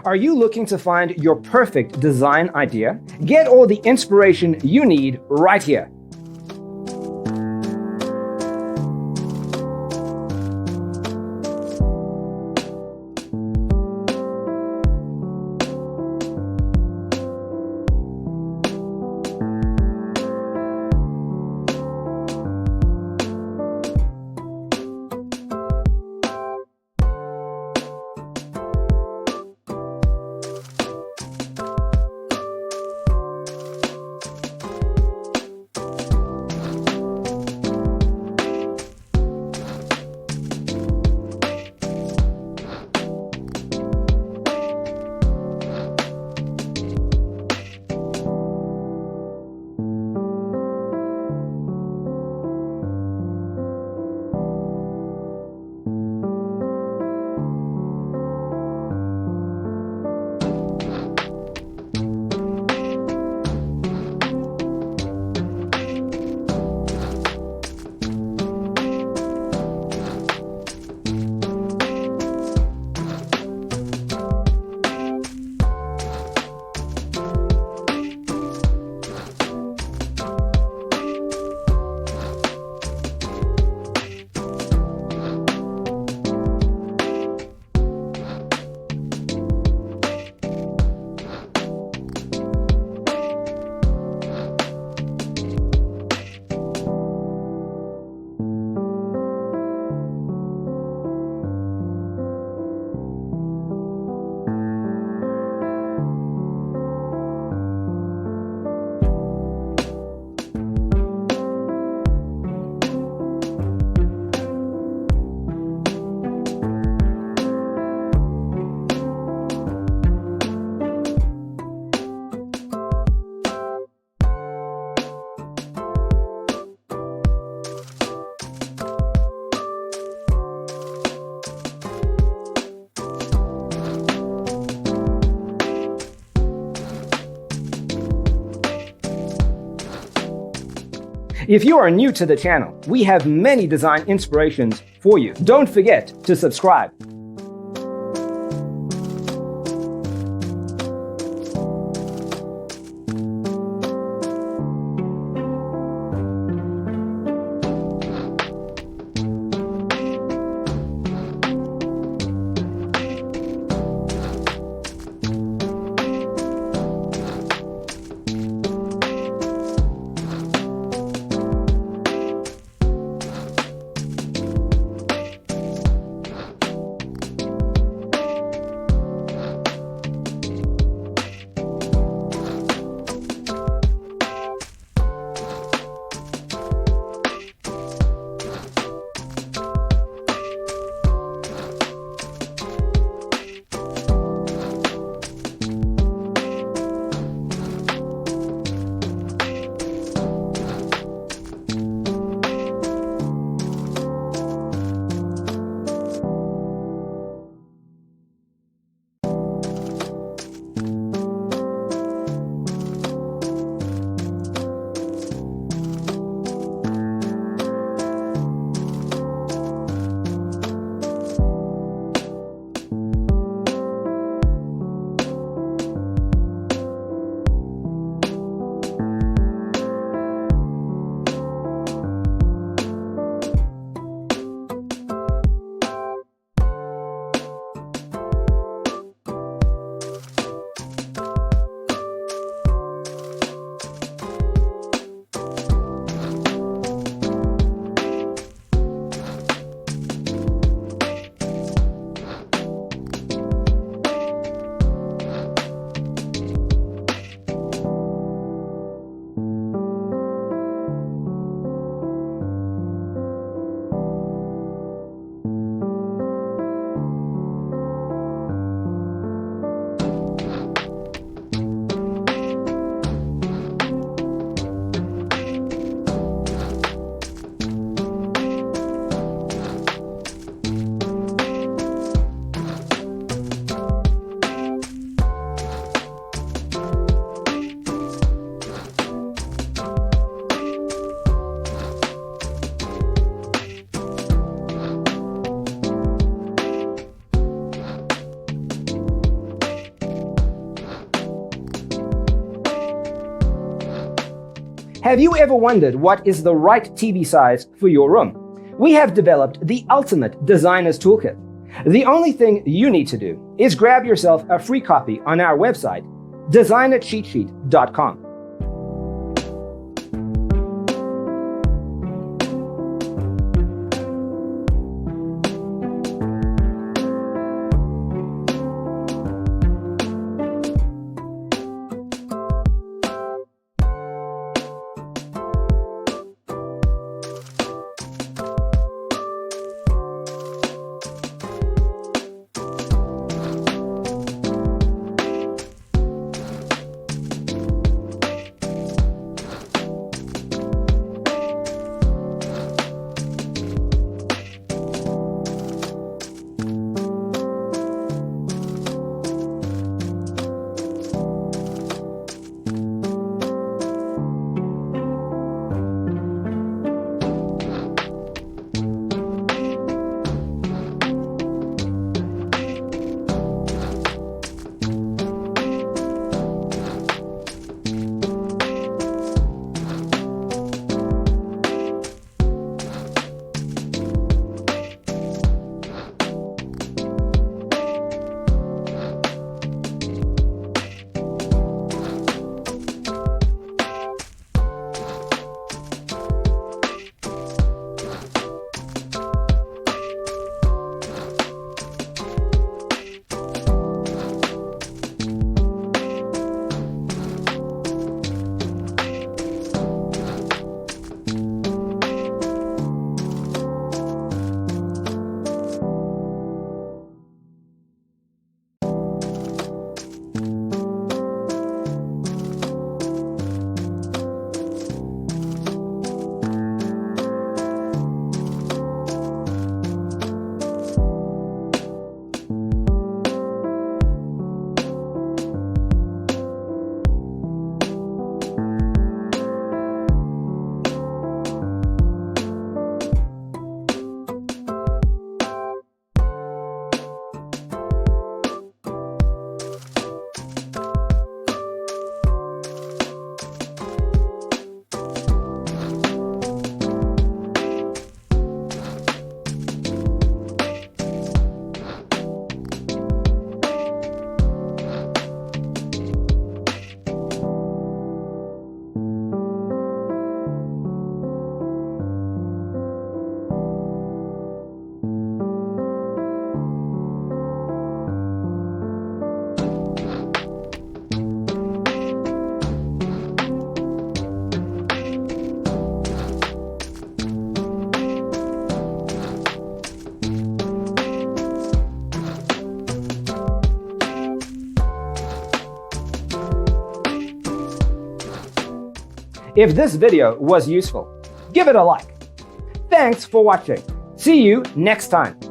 Are you looking to find your perfect design idea? Get all the inspiration you need right here. If you are new to the channel, we have many design inspirations for you. Don't forget to subscribe. Have you ever wondered what is the right TV size for your room? We have developed the ultimate designer's toolkit. The only thing you need to do is grab yourself a free copy on our website, designercheatsheet.com. If this video was useful, give it a like. Thanks for watching. See you next time.